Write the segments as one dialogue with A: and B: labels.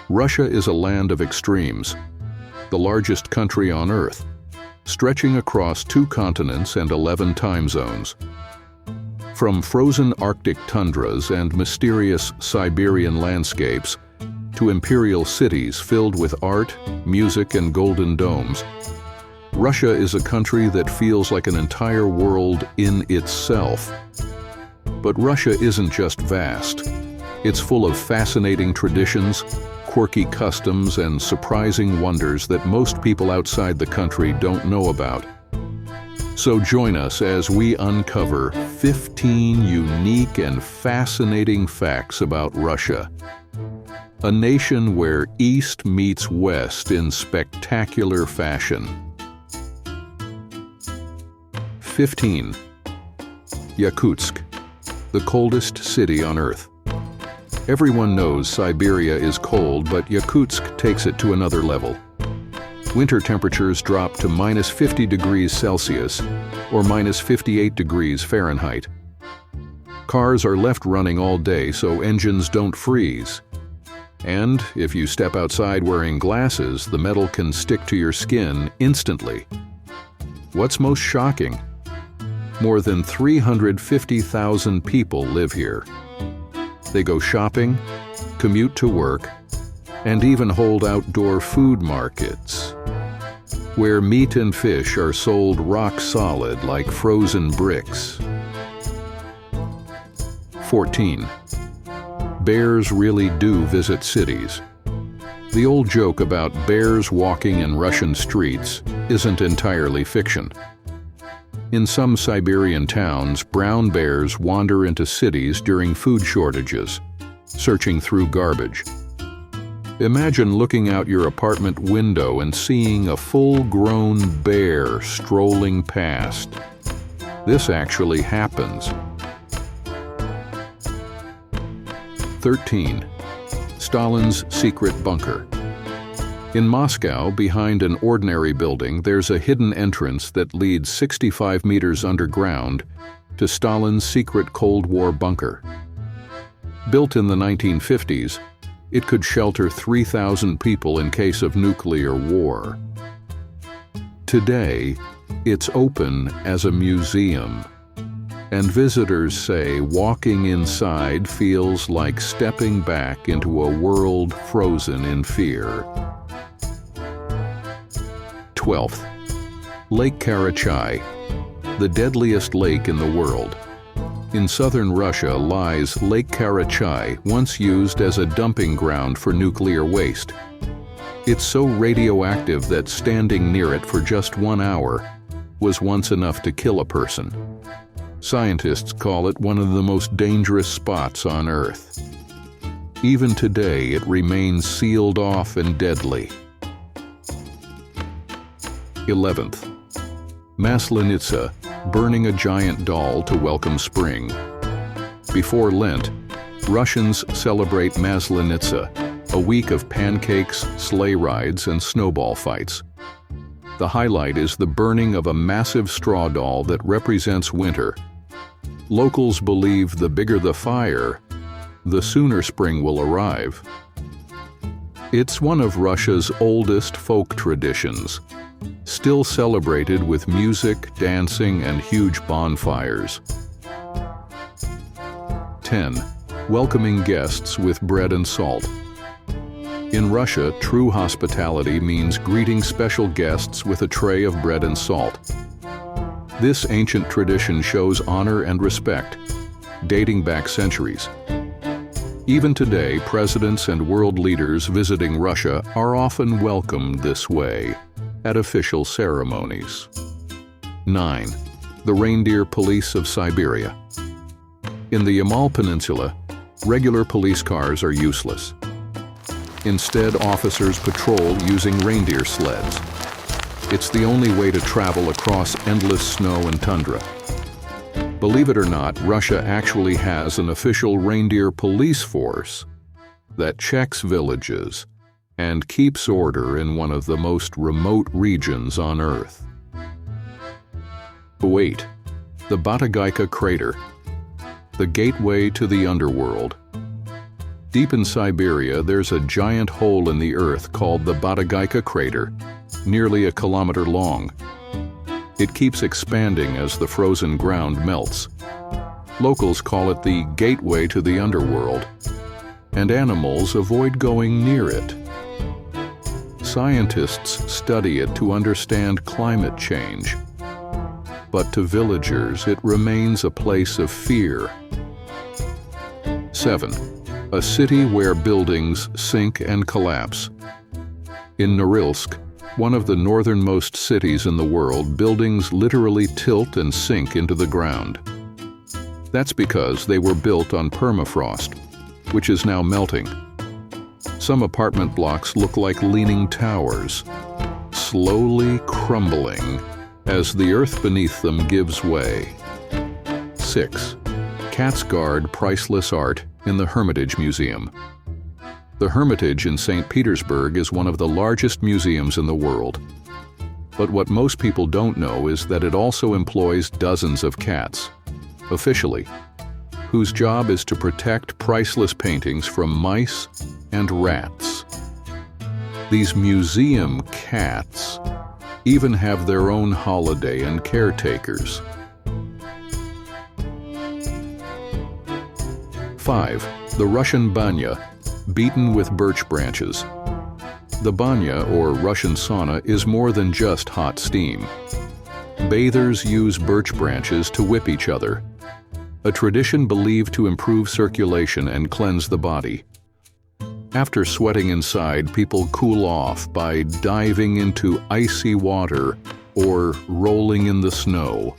A: Russia is a land of extremes, the largest country on Earth, stretching across 2 continents and 11 time zones. From frozen Arctic tundras and mysterious Siberian landscapes to imperial cities filled with art, music, and golden domes, Russia is a country that feels like an entire world in itself. But Russia isn't just vast. It's full of fascinating traditions, quirky customs, and surprising wonders that most people outside the country don't know about. So join us as we uncover 15 unique and fascinating facts about Russia, a nation where East meets West in spectacular fashion. 15. Yakutsk, the coldest city on Earth. Everyone knows Siberia is cold, but Yakutsk takes it to another level. Winter temperatures drop to -50 degrees Celsius or -58 degrees Fahrenheit. Cars are left running all day so engines don't freeze. And if you step outside wearing glasses, the metal can stick to your skin instantly. What's most shocking? More than 350,000 people live here. They go shopping, commute to work, and even hold outdoor food markets, where meat and fish are sold rock solid like frozen bricks. 14. Bears really do visit cities. The old joke about bears walking in Russian streets isn't entirely fiction. In some Siberian towns, brown bears wander into cities during food shortages, searching through garbage. Imagine looking out your apartment window and seeing a full-grown bear strolling past. This actually happens. 13. Stalin's secret bunker. In Moscow, behind an ordinary building, there's a hidden entrance that leads 65 meters underground to Stalin's secret Cold War bunker. Built in the 1950s, it could shelter 3,000 people in case of nuclear war. Today, it's open as a museum, and visitors say walking inside feels like stepping back into a world frozen in fear. 12th. Lake Karachay, the deadliest lake in the world. In southern Russia lies Lake Karachay, once used as a dumping ground for nuclear waste. It's so radioactive that standing near it for just 1 hour was once enough to kill a person. Scientists call it one of the most dangerous spots on Earth. Even today, it remains sealed off and deadly. 11th. Maslenitsa, burning a giant doll to welcome spring. Before Lent, Russians celebrate Maslenitsa, a week of pancakes, sleigh rides, and snowball fights. The highlight is the burning of a massive straw doll that represents winter. Locals believe the bigger the fire, the sooner spring will arrive. It's one of Russia's oldest folk traditions, still celebrated with music, dancing, and huge bonfires. 10. Welcoming guests with bread and salt. In Russia, true hospitality means greeting special guests with a tray of bread and salt. This ancient tradition shows honor and respect, dating back centuries. Even today, presidents and world leaders visiting Russia are often welcomed this way at official ceremonies. 9. The Reindeer Police of Siberia. In the Yamal Peninsula, regular police cars are useless. Instead, officers patrol using reindeer sleds. It's the only way to travel across endless snow and tundra. Believe it or not, Russia actually has an official reindeer police force that checks villages and keeps order in one of the most remote regions on Earth. 8. The Batagaika Crater, the gateway to the underworld. Deep in Siberia, there's a giant hole in the earth called the Batagaika Crater, nearly a kilometer long. It keeps expanding as the frozen ground melts. Locals call it the gateway to the underworld, and animals avoid going near it. Scientists study it to understand climate change, but to villagers it remains a place of fear. 7. A city where buildings sink and collapse. In Norilsk, one of the northernmost cities in the world, buildings literally tilt and sink into the ground. That's because they were built on permafrost, which is now melting. Some apartment blocks look like leaning towers, slowly crumbling as the earth beneath them gives way. 6. Cats guard priceless art in the Hermitage Museum. The Hermitage in St. Petersburg is one of the largest museums in the world. But what most people don't know is that it also employs dozens of cats, officially, whose job is to protect priceless paintings from mice and rats. These museum cats even have their own holiday and caretakers. 5. The Russian Banya, beaten with birch branches. The banya, or Russian sauna, is more than just hot steam. Bathers use birch branches to whip each other, a tradition believed to improve circulation and cleanse the body. After sweating inside, people cool off by diving into icy water or rolling in the snow.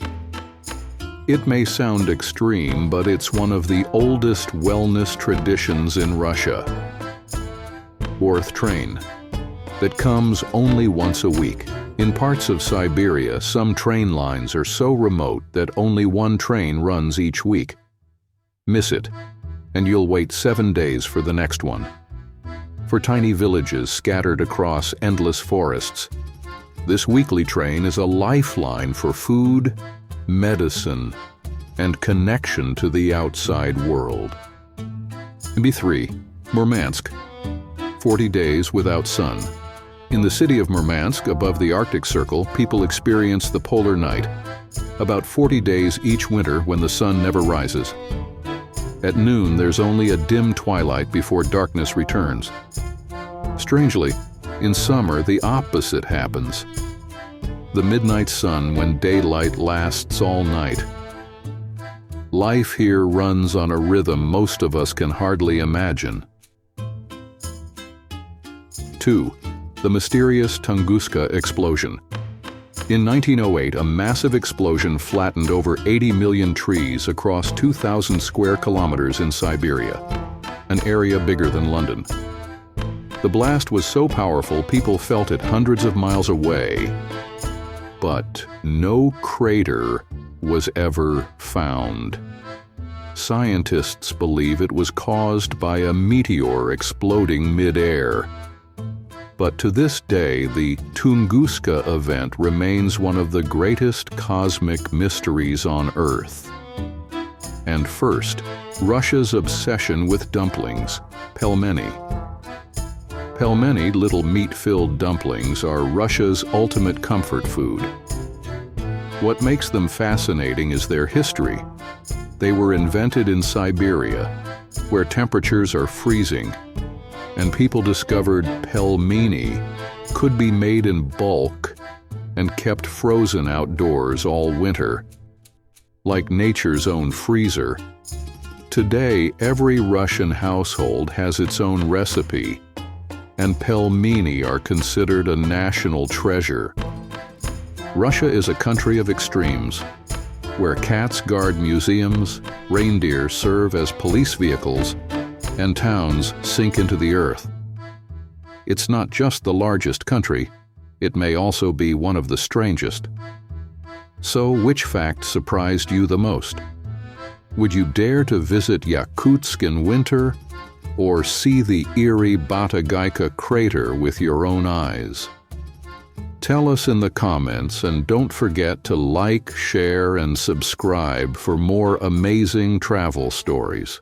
A: It may sound extreme, but it's one of the oldest wellness traditions in Russia. 4th train, that comes only once a week. In parts of Siberia, some train lines are so remote that only one train runs each week. Miss it, and you'll wait 7 days for the next one. For tiny villages scattered across endless forests, this weekly train is a lifeline for food, medicine, and connection to the outside world. 3. Murmansk, 40 days without sun. In the city of Murmansk, above the Arctic Circle, people experience the polar night, about 40 days each winter when the sun never rises. At noon, there's only a dim twilight before darkness returns. Strangely, in summer, the opposite happens. The midnight sun when daylight lasts all night. Life here runs on a rhythm most of us can hardly imagine. 2. The mysterious Tunguska Explosion. In 1908, a massive explosion flattened over 80 million trees across 2,000 square kilometers in Siberia, an area bigger than London. The blast was so powerful people felt it hundreds of miles away, but no crater was ever found. Scientists believe it was caused by a meteor exploding mid-air. But to this day, the Tunguska event remains one of the greatest cosmic mysteries on Earth. And first, Russia's obsession with dumplings, Pelmeni. Pelmeni, little meat-filled dumplings, are Russia's ultimate comfort food. What makes them fascinating is their history. They were invented in Siberia, where temperatures are freezing, and people discovered pelmeni could be made in bulk and kept frozen outdoors all winter, like nature's own freezer. Today, every Russian household has its own recipe, and pelmeni are considered a national treasure. Russia is a country of extremes, where cats guard museums, reindeer serve as police vehicles, and towns sink into the earth. It's not just the largest country, it may also be one of the strangest. So, which fact surprised you the most? Would you dare to visit Yakutsk in winter, or see the eerie Batagaika Crater with your own eyes? Tell us in the comments, and don't forget to like, share, and subscribe for more amazing travel stories.